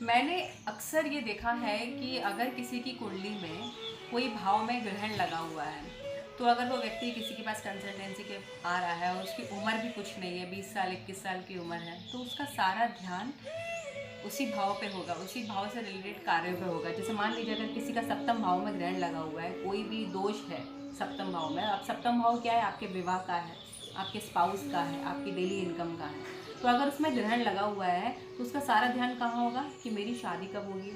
मैंने अक्सर ये देखा है कि अगर किसी की कुंडली में कोई भाव में ग्रहण लगा हुआ है, तो अगर वो व्यक्ति किसी के पास कंसल्टेंसी के आ रहा है और उसकी उम्र भी कुछ नहीं है, 20 साल 21 साल की उम्र है, तो उसका सारा ध्यान उसी भाव पे होगा, उसी भाव से रिलेटेड कार्यों पे होगा। जैसे मान लीजिए अगर किसी का सप्तम भाव में ग्रहण लगा हुआ है, कोई भी दोष है सप्तम भाव में। अब सप्तम भाव क्या है? आपके विवाह का है, आपके स्पाउस का है, आपकी डेली इनकम का है। तो अगर उसमें ग्रहण लगा हुआ है तो उसका सारा ध्यान कहाँ होगा कि मेरी शादी कब होगी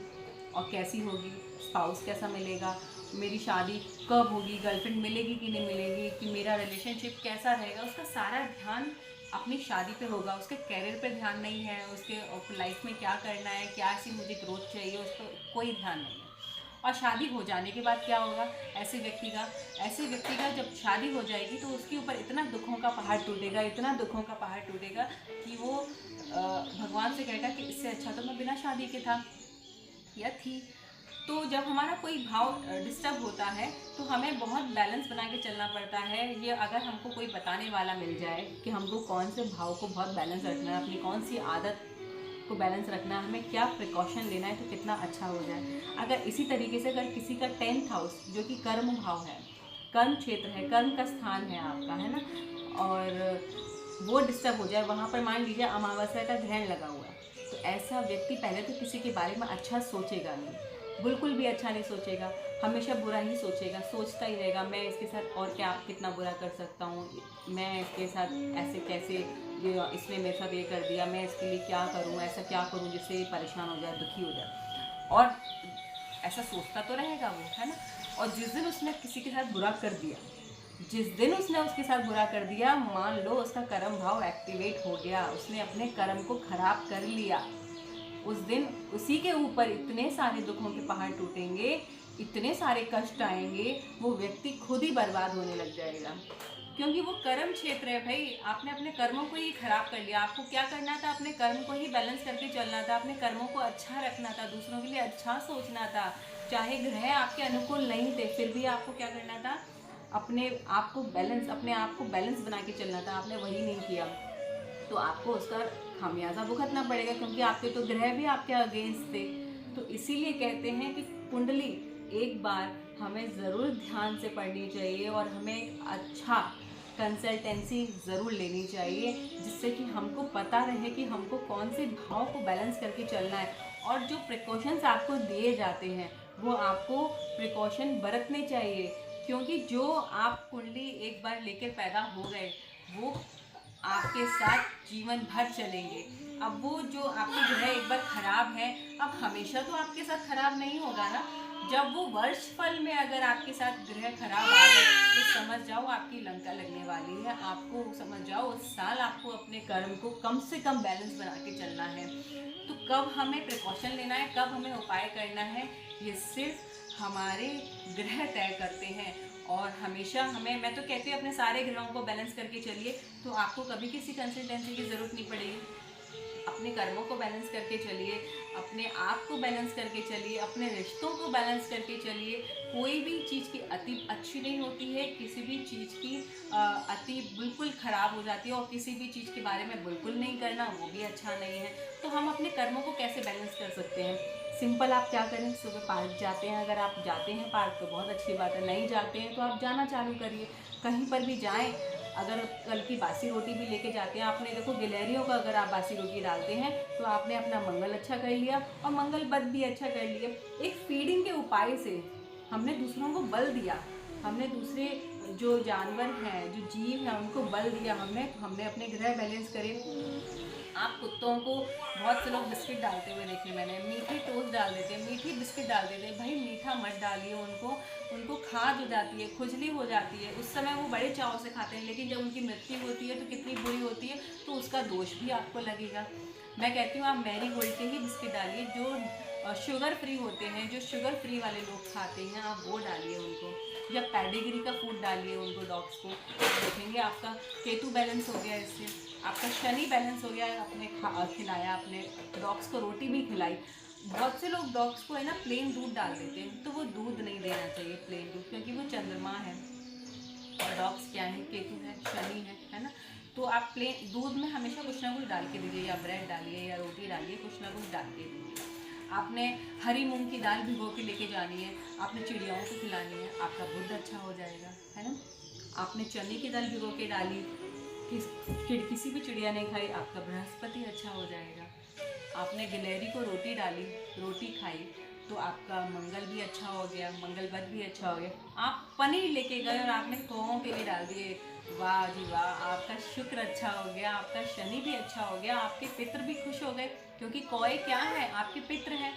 और कैसी होगी, स्पाउस कैसा मिलेगा, मेरी शादी कब होगी, गर्लफ्रेंड मिलेगी कि नहीं मिलेगी, कि मेरा रिलेशनशिप कैसा रहेगा। उसका सारा ध्यान अपनी शादी पे होगा, उसके कैरियर पे ध्यान नहीं है, उसके लाइफ में क्या करना है, क्या ऐसी मुझे ग्रोथ चाहिए, उस पर कोई ध्यान नहीं है। और शादी हो जाने के बाद क्या होगा ऐसे व्यक्ति का जब शादी हो जाएगी तो उसके ऊपर इतना दुखों का पहाड़ टूटेगा, इतना दुखों का पहाड़ टूटेगा कि वो भगवान से कहेगा कि इससे अच्छा तो मैं बिना शादी के था या थी। तो जब हमारा कोई भाव डिस्टर्ब होता है तो हमें बहुत बैलेंस बना के चलना पड़ता है। ये अगर हमको कोई बताने वाला मिल जाए कि हमको कौन से भाव को बहुत बैलेंस रखना है, अपनी कौन सी आदत को बैलेंस रखना है, हमें क्या प्रिकॉशन लेना है, तो कितना अच्छा हो जाए। अगर इसी तरीके से अगर किसी का 10th हाउस जो कि कर्म भाव है, कर्म क्षेत्र है, कर्म का स्थान है आपका, है ना, और वो डिस्टर्ब हो जाए, वहाँ पर मान लीजिए अमावस्या का ग्रहण लगा हुआ है, तो ऐसा व्यक्ति पहले तो किसी के बारे में अच्छा सोचेगा नहीं, बिल्कुल भी अच्छा नहीं सोचेगा, हमेशा बुरा ही सोचेगा, सोचता ही रहेगा मैं इसके साथ और क्या कितना बुरा कर सकता हूँ, मैं इसके साथ ऐसे कैसे, ये इसने मेरे साथ ये कर दिया, मैं इसके लिए क्या करूँ, ऐसा क्या करूँ जिससे ये परेशान हो जाए, दुखी हो जाए, और ऐसा सोचता तो रहेगा वो, है ना। और जिस दिन उसने किसी के साथ बुरा कर दिया, जिस दिन उसने उसके साथ बुरा कर दिया, मान लो उसका कर्म भाव एक्टिवेट हो गया, उसने अपने कर्म को खराब कर लिया, उस दिन उसी के ऊपर इतने सारे दुखों के पहाड़ टूटेंगे, इतने सारे कष्ट आएंगे, वो व्यक्ति खुद ही बर्बाद होने लग जाएगा। क्योंकि वो कर्म क्षेत्र है भाई, आपने अपने कर्मों को ही खराब कर लिया। आपको क्या करना था? अपने कर्म को ही बैलेंस करके चलना था, अपने कर्मों को अच्छा रखना था, दूसरों के लिए अच्छा सोचना था। चाहे ग्रह आपके अनुकूल नहीं थे, फिर भी आपको क्या करना था? अपने आप को बैलेंस बना के चलना था। आपने वही नहीं किया तो आपको उसका खामियाजा भुगतना पड़ेगा, क्योंकि आपके तो ग्रह भी आपके अगेंस्ट थे। तो इसीलिए कहते हैं कि कुंडली एक बार हमें ज़रूर ध्यान से पढ़नी चाहिए और हमें एक अच्छा कंसल्टेंसी ज़रूर लेनी चाहिए, जिससे कि हमको पता रहे कि हमको कौन से भाव को बैलेंस करके चलना है। और जो प्रिकॉशंस आपको दिए जाते हैं वो आपको प्रिकॉशन बरतने चाहिए, क्योंकि जो आप कुंडली एक बार लेकर पैदा हो गए वो आपके साथ जीवन भर चलेंगे। अब वो जो आपके ग्रह एक बार खराब है, अब हमेशा तो आपके साथ खराब नहीं होगा ना। जब वो वर्ष फल में अगर आपके साथ ग्रह खराब आ गए तो समझ जाओ आपकी लंका लगने वाली है। आपको समझ जाओ उस साल आपको अपने कर्म को कम से कम बैलेंस बना के चलना है। तो कब हमें प्रिकॉशन लेना है, कब हमें उपाय करना है, ये सिर्फ हमारे ग्रह तय करते हैं। और हमेशा मैं तो कहती हूँ अपने सारे ग्रहों को बैलेंस करके चलिए, तो आपको कभी किसी कंसल्टेंसी की ज़रूरत नहीं पड़ेगी। अपने कर्मों को बैलेंस करके चलिए, अपने आप को बैलेंस करके चलिए, अपने रिश्तों को बैलेंस करके चलिए। कोई भी चीज़ की अति अच्छी नहीं होती है, किसी भी चीज़ की अति बिल्कुल ख़राब हो जाती है, और किसी भी चीज़ के बारे में बिल्कुल नहीं करना वो भी अच्छा नहीं है। तो हम अपने कर्मों को कैसे बैलेंस कर सकते हैं? सिंपल आप क्या करें, सुबह पार्क जाते हैं, अगर आप जाते हैं पार्क तो बहुत अच्छी बात है, नहीं जाते हैं तो आप जाना चालू करिए। कहीं पर भी जाएं, अगर कल की बासी रोटी भी लेके जाते हैं, आपने देखो गिलहरियों का अगर आप बासी रोटी डालते हैं तो आपने अपना मंगल अच्छा कर लिया और मंगल बद भी अच्छा कर लिया। एक फीडिंग के उपाय से हमने दूसरों को बल दिया, हमने दूसरे जो जानवर हैं, जो जीव हैं, उनको बल दिया, हमने अपने ग्रह बैलेंस करे। आप कुत्तों को बहुत से लोग बिस्किट डालते हुए देखे मैंने, मीठी टोस्ट डाल देते हैं, मीठी बिस्किट डाल देते हैं। भाई मीठा मत डालिए उनको खाज हो जाती है, खुजली हो जाती है। उस समय वो बड़े चाव से खाते हैं, लेकिन जब उनकी मृत्यु होती है तो कितनी बुरी होती है, तो उसका दोष भी आपको लगेगा। मैं कहती हूँ आप मैरी गोल्ड के ही बिस्किट डालिए, जो शुगर फ्री होते हैं, जो शुगर फ्री वाले लोग खाते हैं, आप वो डालिए उनको, या पेडिग्री का फूड डालिए उनको, डॉग्स को। देखेंगे आपका केतु बैलेंस हो गया, इससे आपका शनि बैलेंस हो गया। आपने खिलाया, अपने डॉग्स को रोटी भी खिलाई। बहुत से लोग डॉग्स को है ना प्लेन दूध डाल देते हैं, तो वो दूध नहीं देना चाहिए प्लेन दूध, क्योंकि वो चंद्रमा है और डॉग्स क्या है, केतु है, शनि है ना। तो आप प्लेन दूध में हमेशा कुछ ना कुछ डाल के दीजिए, या ब्रेड डालिए या रोटी डालिए, कुछ ना कुछ डाल के दीजिए। आपने हरी मूंग की दाल भिगो के लेके जानी है, आपने चिड़ियाओं को खिलानी है, आपका बुध अच्छा हो जाएगा, है ना। आपने चने की दाल भिगो के डाली, किसी भी चिड़िया ने खाई, आपका बृहस्पति अच्छा हो जाएगा। आपने गिलहरी को रोटी डाली, रोटी खाई, तो आपका मंगल भी अच्छा हो गया, मंगल बुध भी अच्छा हो गया। आप पनीर लेके गए और आपने कौओं के लिए डाल दिए, वाह जी वाह, आपका शुक्र अच्छा हो गया, आपका शनि भी अच्छा हो गया, आपके पितृ भी खुश हो गए, क्योंकि कौए क्या है, आपके पितृ हैं।